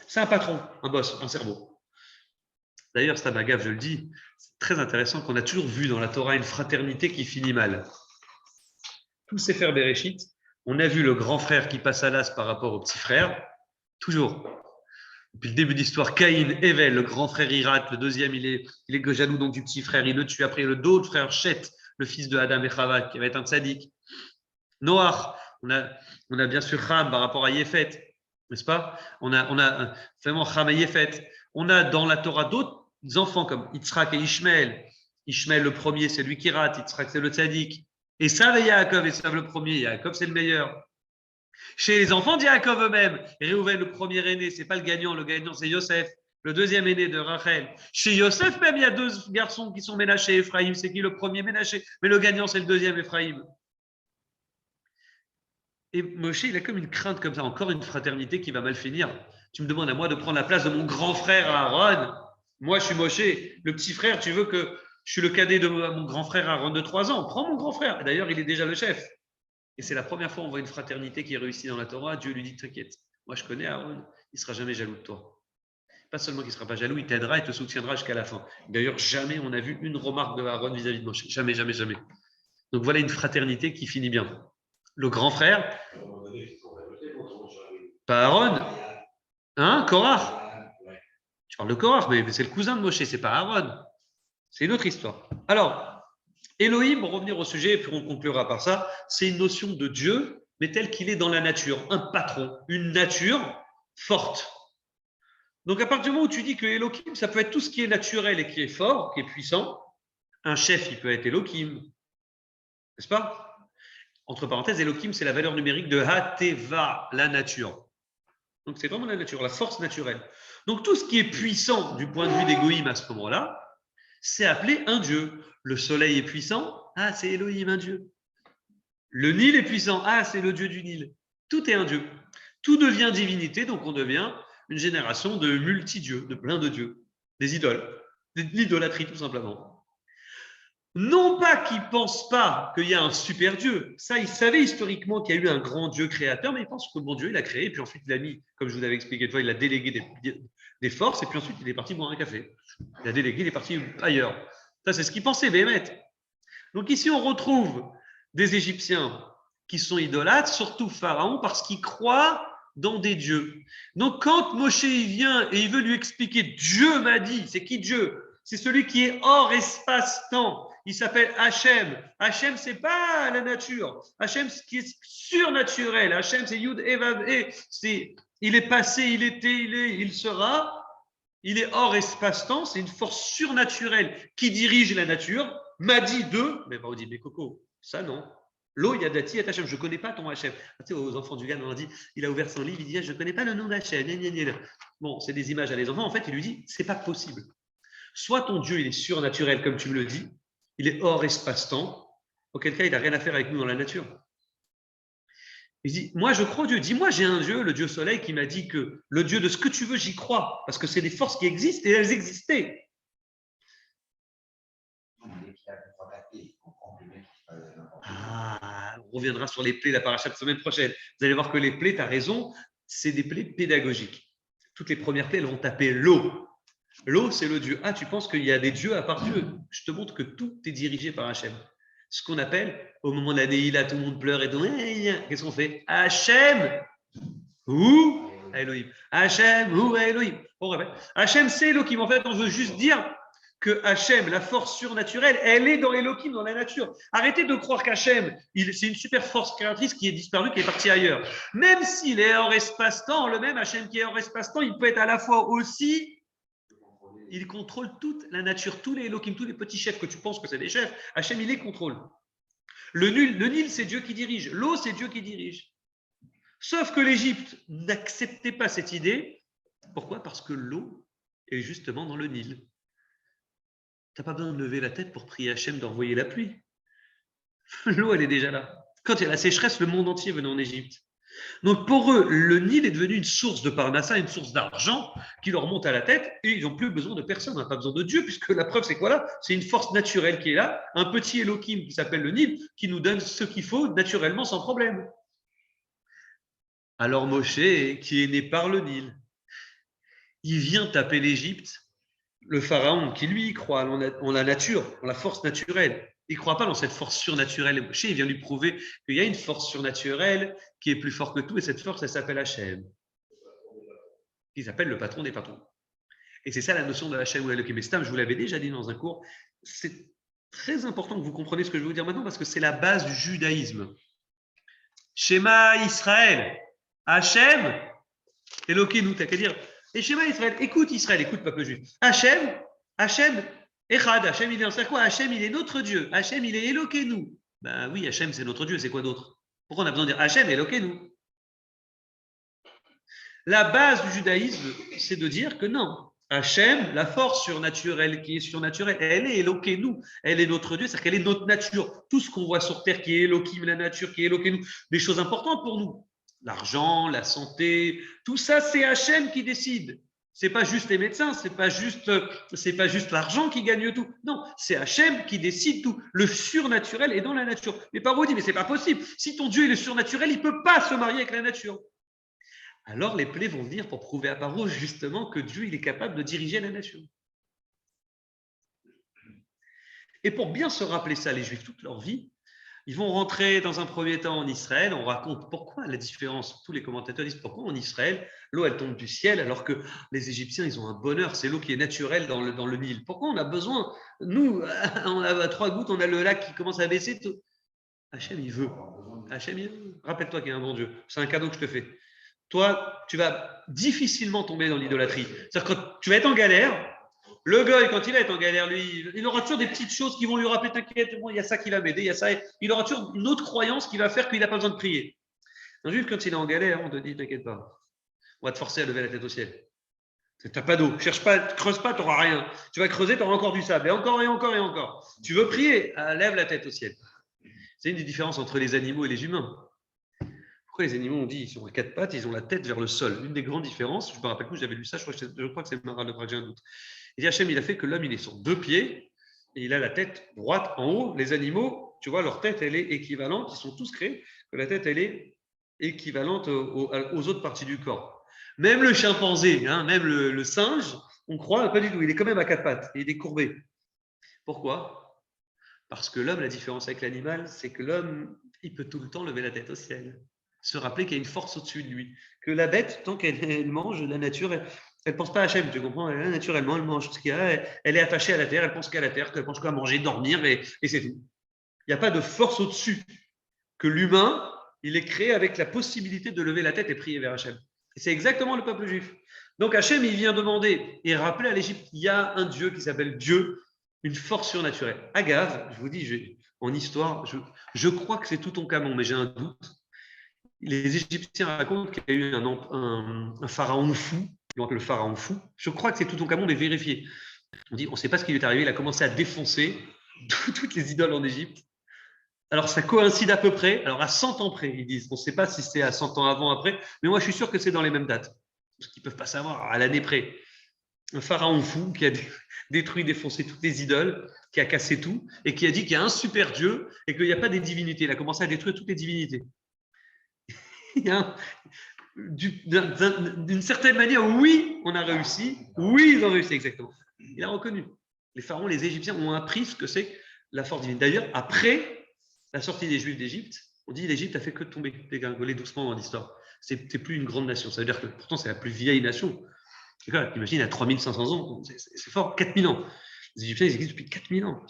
Speaker 1: C'est un patron, un boss, un cerveau. D'ailleurs, c'est à ma gaffe, je le dis, c'est très intéressant qu'on a toujours vu dans la Torah une fraternité qui finit mal. Tous ces frères Bereshit, on a vu le grand frère qui passe à l'as par rapport au petit frère, toujours. Depuis le début de l'histoire, Caïn, Evel, le grand frère il rate, le deuxième il est jaloux donc du petit frère, il le tue. Après le d'autre frère Chet, le fils de Adam et Chava, qui va être un tzaddik. Noach, on a bien sûr Ham par rapport à Yéfet, n'est-ce pas? On a vraiment Ham et Yéfet. On a dans la Torah d'autres enfants comme Yitzhak et Ishmael. Ishmael le premier, c'est lui qui rate, Yitzhak c'est le tzaddik. Esav et Yaakov, Esav le premier, Yaakov c'est le meilleur. Chez les enfants de Yaakov eux-mêmes, Réhouven, le premier aîné, c'est pas le gagnant c'est Yosef, le deuxième aîné de Rachel. Chez Yosef même, il y a deux garçons qui sont Ménaché et Ephraïm, c'est qui le premier Ménaché? Mais le gagnant, c'est le deuxième Ephraïm. Et Moshe, il a comme une crainte comme ça, encore une fraternité qui va mal finir. Tu me demandes à moi de prendre la place de mon grand frère Aaron. Moi, je suis Moshe. Le petit frère, tu veux que je suis le cadet de mon grand frère Aaron de 3 ans. Prends mon grand frère. D'ailleurs, il est déjà le chef. Et c'est la première fois qu'on voit une fraternité qui est réussie dans la Torah. Dieu lui dit, t'inquiète, moi je connais Aaron, il ne sera jamais jaloux de toi. Pas seulement qu'il ne sera pas jaloux, il t'aidera et te soutiendra jusqu'à la fin. D'ailleurs, jamais on a vu une remarque de Aaron vis-à-vis de Moshe. Jamais, jamais, jamais. Donc voilà une fraternité qui finit bien. Le grand frère, pas Aaron, hein, Korach. Tu parles de Korach, mais c'est le cousin de Moshe, c'est pas Aaron. C'est une autre histoire. Alors, Elohim, pour revenir au sujet, et puis on conclura par ça, c'est une notion de Dieu, mais tel qu'il est dans la nature, un patron, une nature forte. Donc à partir du moment où tu dis que Elohim, ça peut être tout ce qui est naturel et qui est fort, qui est puissant, un chef, il peut être Elohim, n'est-ce pas? Entre parenthèses, Elohim, c'est la valeur numérique de Hateva, la nature. Donc c'est vraiment la nature, la force naturelle. Donc tout ce qui est puissant du point de vue d'Égoïm à ce moment-là, c'est appelé un dieu. Le soleil est puissant, ah c'est Elohim, un dieu. Le Nil est puissant, ah c'est le dieu du Nil. Tout est un dieu. Tout devient divinité, donc on devient une génération de multi-dieux, de plein de dieux, des idoles, de l'idolâtrie tout simplement. Non pas qu'ils ne pensent pas qu'il y a un super Dieu. Ça, ils savaient historiquement qu'il y a eu un grand Dieu créateur, mais ils pensent que le bon Dieu, il a créé, et puis ensuite il a mis, comme je vous avais expliqué une fois, il a délégué des forces, et puis ensuite il est parti boire un café. Il a délégué, il est parti ailleurs. Ça, c'est ce qu'ils pensaient, Béhémet. Donc ici, on retrouve des Égyptiens qui sont idolâtres, surtout Pharaon, parce qu'ils croient dans des dieux. Donc quand Moshe il vient et il veut lui expliquer, Dieu m'a dit, c'est qui Dieu? C'est celui qui est hors espace-temps. Il s'appelle Hachem. Hachem, c'est pas la nature. Hachem, ce qui est surnaturel. Hachem, c'est Yud, Evav, E. Il est passé, il était, il sera. Il est hors espace-temps. C'est une force surnaturelle qui dirige la nature. M'a dit de. Mais on dit, mais Coco, ça non. Lo Yadati et Hachem. Je ne connais pas ton Hachem. Tu sais, aux enfants du Gan, on a dit, il a ouvert son livre, il dit, je ne connais pas le nom d'Hachem. Bon, c'est des images à les enfants. En fait, il lui dit, c'est pas possible. Soit ton Dieu, il est surnaturel, comme tu me le dis, il est hors espace-temps, auquel cas, il n'a rien à faire avec nous dans la nature. Il dit, moi, je crois au Dieu. Dis-moi, j'ai un Dieu, le Dieu Soleil, qui m'a dit que le Dieu de ce que tu veux, j'y crois, parce que c'est des forces qui existent et elles existaient. Ah, on reviendra sur les plaies, la paracha de semaine prochaine. Vous allez voir que les plaies, tu as raison, c'est des plaies pédagogiques. Toutes les premières plaies, elles vont taper l'eau. L'eau, c'est le Dieu. Ah, tu penses qu'il y a des dieux à part Dieu? Je te montre que tout est dirigé par Hachem. Ce qu'on appelle, au moment de la Neila, tout le monde pleure et donc, qu'est-ce qu'on fait? Hachem ou Elohim. Hachem ou Elohim. On répète. Hachem, c'est Elohim. En fait, on veut juste dire que Hachem, la force surnaturelle, elle est dans Elohim, dans la nature. Arrêtez de croire qu'Hachem, c'est une super force créatrice qui est disparue, qui est partie ailleurs. Même s'il est hors espace-temps, le même Hachem qui est hors espace-temps, il peut être à la fois aussi. Il contrôle toute la nature, tous les Elohim, tous les petits chefs que tu penses que c'est des chefs. Hachem, il les contrôle. Le Nil, c'est Dieu qui dirige. L'eau, c'est Dieu qui dirige. Sauf que l'Égypte n'acceptait pas cette idée. Pourquoi? Parce que l'eau est justement dans le Nil. Tu n'as pas besoin de lever la tête pour prier Hachem d'envoyer la pluie. L'eau, elle est déjà là. Quand il y a la sécheresse, le monde entier venait en Égypte. Donc pour eux, le Nil est devenu une source de parnassa, une source d'argent qui leur monte à la tête et ils n'ont plus besoin de personne, on n'a pas besoin de Dieu, puisque la preuve c'est quoi là? C'est une force naturelle qui est là, un petit Elohim qui s'appelle le Nil, qui nous donne ce qu'il faut naturellement sans problème. Alors Moshe, qui est né par le Nil, il vient taper l'Égypte, le pharaon qui lui croit en la nature, en la force naturelle. Il ne croit pas dans cette force surnaturelle. Moshe, il vient lui prouver qu'il y a une force surnaturelle qui est plus forte que tout, et cette force, elle s'appelle Hachem. Il s'appelle le patron des patrons. Et c'est ça la notion de Hachem ou Elohim. Je vous l'avais déjà dit dans un cours, c'est très important que vous compreniez ce que je vais vous dire maintenant, parce que c'est la base du judaïsme. Shema Israël, Hachem, Elohim, t'as qu'à dire, et Shema Israël, écoute peuple juif. Hachem, Echad, Hachem, il est en faire quoi? Hachem, il est notre Dieu. Hachem, il est Elokeinu. Ben oui, Hachem, c'est notre Dieu. C'est quoi d'autre? Pourquoi on a besoin de dire Hachem, Elokeinu? La base du judaïsme, c'est de dire que non. Hachem, la force surnaturelle qui est surnaturelle, elle est Elokeinu. Elle est notre Dieu, c'est-à-dire qu'elle est notre nature. Tout ce qu'on voit sur terre qui est Elohim, la nature qui est Elokeinu, des choses importantes pour nous. L'argent, la santé, tout ça, c'est Hachem qui décide. C'est pas juste les médecins, c'est pas juste l'argent qui gagne tout. Non, c'est Hachem qui décide tout. Le surnaturel est dans la nature. Mais Paro dit, mais c'est pas possible. Si ton Dieu est le surnaturel, il peut pas se marier avec la nature. Alors les plaies vont venir pour prouver à Paro justement que Dieu il est capable de diriger la nature. Et pour bien se rappeler ça, les Juifs toute leur vie, ils vont rentrer dans un premier temps en Israël. On raconte pourquoi la différence. Tous les commentateurs disent pourquoi en Israël, l'eau elle tombe du ciel alors que les Égyptiens ils ont un bonheur, c'est l'eau qui est naturelle dans le Nil. Pourquoi on a besoin? Nous, on a 3 gouttes, on a le lac qui commence à baisser. Tout. Hachem il veut. Hachem il veut. Rappelle-toi qu'il y a un bon Dieu. C'est un cadeau que je te fais. Toi, tu vas difficilement tomber dans l'idolâtrie. C'est-à-dire que tu vas être en galère. Le gars, quand il va être en galère, lui, il aura toujours des petites choses qui vont lui rappeler, t'inquiète, bon, il y a ça qui va m'aider, il y a ça. Il aura toujours une autre croyance qui va faire qu'il n'a pas besoin de prier. Un juif, quand il est en galère, on te dit, t'inquiète pas, on va te forcer à lever la tête au ciel. Tu n'as pas d'eau, cherche pas, creuse pas, tu n'auras rien. Tu vas creuser, tu auras encore du sable, et encore, et encore, et encore. Tu veux prier, lève la tête au ciel. C'est une des différences entre les animaux et les humains. Pourquoi les animaux, on dit, ils sont à 4 pattes, ils ont la tête vers le sol. Une des grandes différences, je me rappelle plus, j'avais lu ça, je crois que c'est Maral de Prague, j'ai un doute. Et Hachem, il a fait que l'homme, il est sur 2 pieds et il a la tête droite en haut. Les animaux, tu vois, leur tête, elle est équivalente. Ils sont tous créés que la tête, elle est équivalente aux autres parties du corps. Même le chimpanzé, même le singe, on croit, pas du tout. Il est quand même à 4 pattes et il est courbé. Pourquoi? Parce que l'homme, la différence avec l'animal, c'est que l'homme, il peut tout le temps lever la tête au ciel. Se rappeler qu'il y a une force au-dessus de lui. Que la bête, tant qu'elle mange, la nature, elle ne pense pas à Hachem, tu comprends? Naturellement, elle mange ce qu'il y a, elle est attachée à la terre, elle pense qu'à la terre, qu'elle pense qu'à manger, dormir, et c'est tout. Il n'y a pas de force au-dessus. Que l'humain, il est créé avec la possibilité de lever la tête et prier vers Hachem. Et c'est exactement le peuple juif. Donc Hachem, il vient demander et rappeler à l'Égypte, il y a un Dieu qui s'appelle Dieu, une force surnaturelle. Agave, je vous dis, en histoire, je crois que c'est Toutankhamon, mais j'ai un doute. Les Égyptiens racontent qu'il y a eu un pharaon fou, donc le pharaon fou. Je crois que c'est Toutankhamon, mais vérifié. On dit, on ne sait pas ce qui lui est arrivé. Il a commencé à défoncer toutes les idoles en Égypte. Alors, ça coïncide à peu près. Alors, à 100 ans près, ils disent. On ne sait pas si c'est à 100 ans avant, après. Mais moi, je suis sûr que c'est dans les mêmes dates. Parce qu'ils ne peuvent pas savoir à l'année près. Un pharaon fou qui a détruit, défoncé toutes les idoles, qui a cassé tout, et qui a dit qu'il y a un super Dieu et qu'il n'y a pas des divinités. Il a commencé à détruire toutes les divinités. D'une certaine manière, oui, on a réussi. Oui, ils ont réussi, exactement. Il a reconnu. Les pharaons, les Égyptiens ont appris ce que c'est la force divine. D'ailleurs, après la sortie des Juifs d'Égypte, on dit que l'Égypte a fait que tomber, dégringoler doucement dans l'histoire. c'est plus une grande nation. Ça veut dire que pourtant, c'est la plus vieille nation. Imagine, à 3500 ans, c'est fort, 4000 ans. Les Égyptiens, ils existent depuis 4000 ans.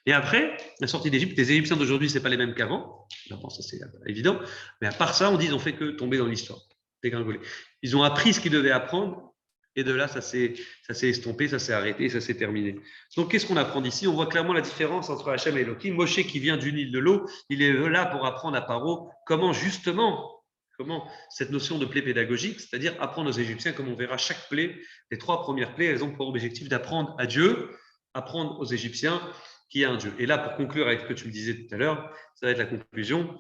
Speaker 1: Et après, la sortie d'Égypte, les Égyptiens d'aujourd'hui, ce n'est pas les mêmes qu'avant. Bon, ça, c'est évident. Mais à part ça, on dit qu'ils n'ont fait que tomber dans l'histoire, dégringoler. Ils ont appris ce qu'ils devaient apprendre. Et de là, ça s'est estompé, ça s'est arrêté, ça s'est terminé. Donc, qu'est-ce qu'on apprend d'ici? On voit clairement la différence entre Hachem et Elohim. Moshe, qui vient du Nil de l'eau, il est là pour apprendre à Paro comment cette notion de plaie pédagogique, c'est-à-dire apprendre aux Égyptiens, comme on verra chaque plaie, les 3 premières plaies, elles ont pour objectif d'apprendre à Dieu, apprendre aux Égyptiens qu'il y a un Dieu. Et là, pour conclure avec ce que tu me disais tout à l'heure, ça va être la conclusion.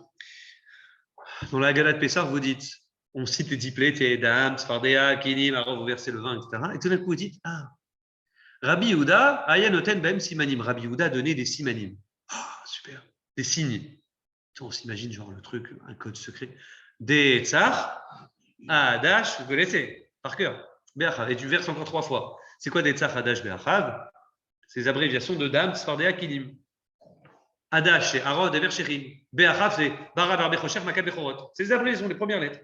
Speaker 1: Dans la Haggadah de Pessah, vous dites, on cite les 10 plaies, Tedam, Sfardea, Kinim, Arov, verset le 20, etc. Et tout d'un coup, vous dites, Rabbi Yehuda, Ayanoten, Bem, Simanim. Rabbi Yehuda a donné des Simanim. Super. Des signes. On s'imagine genre le truc, un code secret. Des Tsar, Adash, vous connaissez, par cœur. Be'achav. Et tu verses encore 3 fois. C'est quoi des Tsar, Adash, Be'achav? C'est les abréviations de Dam, Sfardea, Kinim. Adash, c'est Arod, Dever, Sherim. Be'achav, c'est Bara, Barbechocher, Makad, Bechorot. C'est les abréviations, les premières lettres.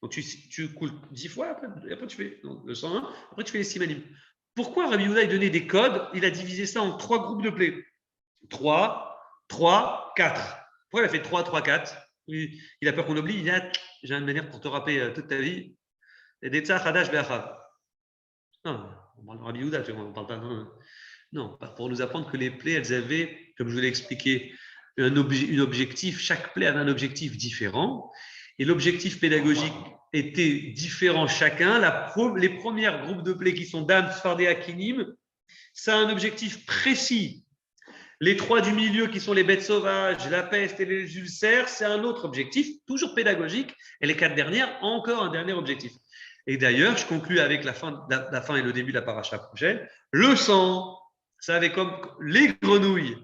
Speaker 1: Donc tu coules 10 fois, après tu fais le 101, après tu fais les simanim. Pourquoi Rabbi Yehuda a donné des codes? Il a divisé ça en 3 groupes de plaies. 3, 3, 4. Pourquoi il a fait 3, 3, 4? Il a peur qu'on oublie. J'ai une manière pour te rappeler toute ta vie. Des tzach, hadash, be'achav. Non, on parle de Rabbi Yehuda, on ne parle pas. Non, pour nous apprendre que les plaies, elles avaient, comme je vous l'ai expliqué, un objectif. Chaque plaie avait un objectif différent. Et l'objectif pédagogique était différent chacun. Les premiers groupes de plaies qui sont Dam, Sfardea, Kinim, ça a un objectif précis. Les 3 du milieu qui sont les bêtes sauvages, la peste et les ulcères, c'est un autre objectif, toujours pédagogique. Et les 4 dernières, encore un dernier objectif. Et d'ailleurs, je conclus avec la fin et le début de la paracha prochaine. Le sang, ça avait comme les grenouilles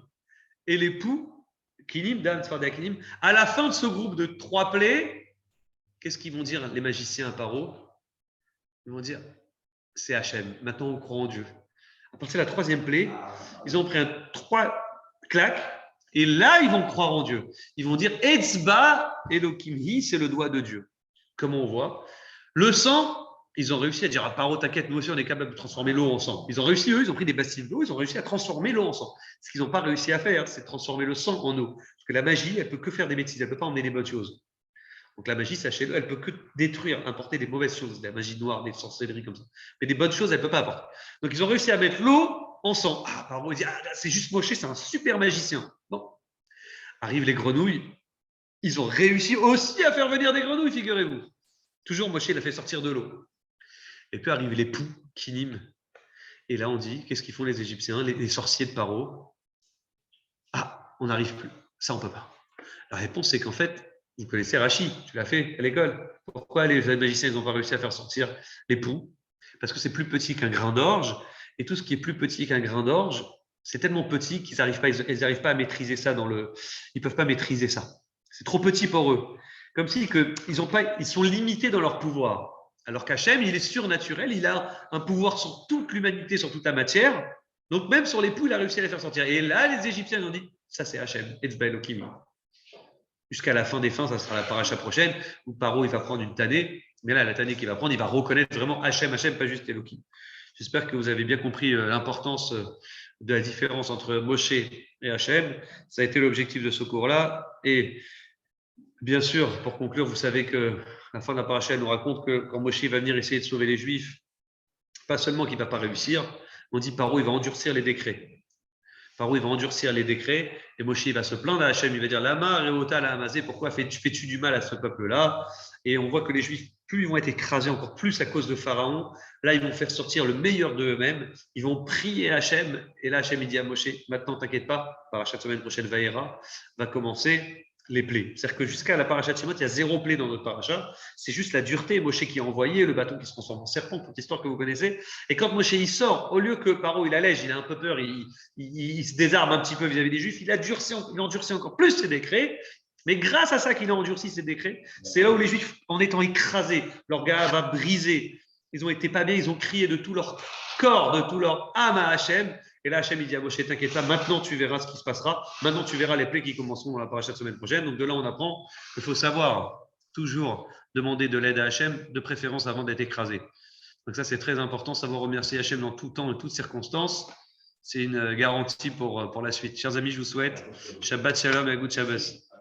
Speaker 1: et les poux, Kinim, Dam, Sfardea, Kinim. À la fin de ce groupe de 3 plaies, qu'est-ce qu'ils vont dire les magiciens à Paro? Ils vont dire, c'est Hachem, maintenant on croit en Dieu. À partir de la 3e plaie, ils ont pris 3 claques, et là ils vont croire en Dieu. Ils vont dire, Etzba Elokimhi, c'est le doigt de Dieu. Comme on voit. Le sang, ils ont réussi à dire à Paro, t'inquiète, nous aussi on est capable de transformer l'eau en sang. Ils ont réussi, eux, ils ont pris des bassines d'eau, ils ont réussi à transformer l'eau en sang. Ce qu'ils n'ont pas réussi à faire, c'est transformer le sang en eau. Parce que la magie, elle ne peut que faire des bêtises, elle ne peut pas emmener des bonnes choses. Donc la magie, sachez-le, elle ne peut que détruire, importer des mauvaises choses, de la magie noire, des sorcelleries comme ça. Mais des bonnes choses, elle ne peut pas apporter. Donc ils ont réussi à mettre l'eau en sang. Paro dit, c'est juste Moshe, c'est un super magicien. Bon. Arrivent les grenouilles. Ils ont réussi aussi à faire venir des grenouilles, figurez-vous. Toujours Moshe l'a fait sortir de l'eau. Et puis arrivent les poux, Kinim. Et là on dit, qu'est-ce qu'ils font les Égyptiens, les sorciers de Paro? On n'arrive plus. Ça, on ne peut pas. La réponse, c'est qu'en fait, vous connaissez Rachi, tu l'as fait à l'école. Pourquoi les magiciens n'ont pas réussi à faire sortir les poux? Parce que c'est plus petit qu'un grain d'orge. Et tout ce qui est plus petit qu'un grain d'orge, c'est tellement petit qu'ils n'arrivent pas à maîtriser ça ils ne peuvent pas maîtriser ça. C'est trop petit pour eux. Comme si ils sont limités dans leur pouvoir. Alors qu'Hachem, il est surnaturel, il a un pouvoir sur toute l'humanité, sur toute la matière. Donc même sur les poux, il a réussi à les faire sortir. Et là, les Égyptiens ont dit, ça c'est Hachem, Etzba Elohim. Jusqu'à la fin des fins, ça sera la paracha prochaine, où Paro, il va prendre une tannée. Mais là, la tannée qu'il va prendre, il va reconnaître vraiment Hachem, pas juste Elohim. J'espère que vous avez bien compris l'importance de la différence entre Moshe et Hachem. Ça a été l'objectif de ce cours-là. Et bien sûr, pour conclure, vous savez que la fin de la paracha nous raconte que quand Moshe va venir essayer de sauver les Juifs, pas seulement qu'il ne va pas réussir, on dit Paro, il va endurcir les décrets. Paro, il va endurcir les décrets et Moshe il va se plaindre à Hachem, il va dire Lama, Reota, la Hamazé, pourquoi fais-tu du mal à ce peuple-là? Et on voit que les Juifs, plus ils vont être écrasés encore plus à cause de Pharaon, là ils vont faire sortir le meilleur d'eux-mêmes, ils vont prier Hachem, et là Hachem il dit à Moshe, maintenant t'inquiète pas, parachat semaine prochaine Vaïra va commencer les plaies. C'est-à-dire que jusqu'à la paracha de Shemot, il y a 0 plaie dans notre paracha. C'est juste la dureté. Moshe qui a envoyé le bâton qui se transforme en serpent, toute l'histoire que vous connaissez. Et quand Moshe il sort, au lieu que Paro il allège, il a un peu peur, il se désarme un petit peu vis-à-vis des Juifs, il endurcit encore plus ses décrets. Mais grâce à ça qu'il a endurci ses décrets, c'est là où les Juifs, en étant écrasés, leur gars va briser. Ils ont été pas bien, ils ont crié de tout leur corps, de tout leur âme à Hachem. Et là, Hachem, il dit à Moshe, t'inquiète pas, maintenant tu verras ce qui se passera. Maintenant tu verras les plaies qui commenceront dans la paracha de semaine prochaine. Donc de là, on apprend qu'il faut savoir toujours demander de l'aide à Hachem, de préférence avant d'être écrasé. Donc ça, c'est très important, savoir remercier Hachem dans tout temps et toutes circonstances. C'est une garantie pour la suite. Chers amis, je vous souhaite Shabbat Shalom et Good Shabbos.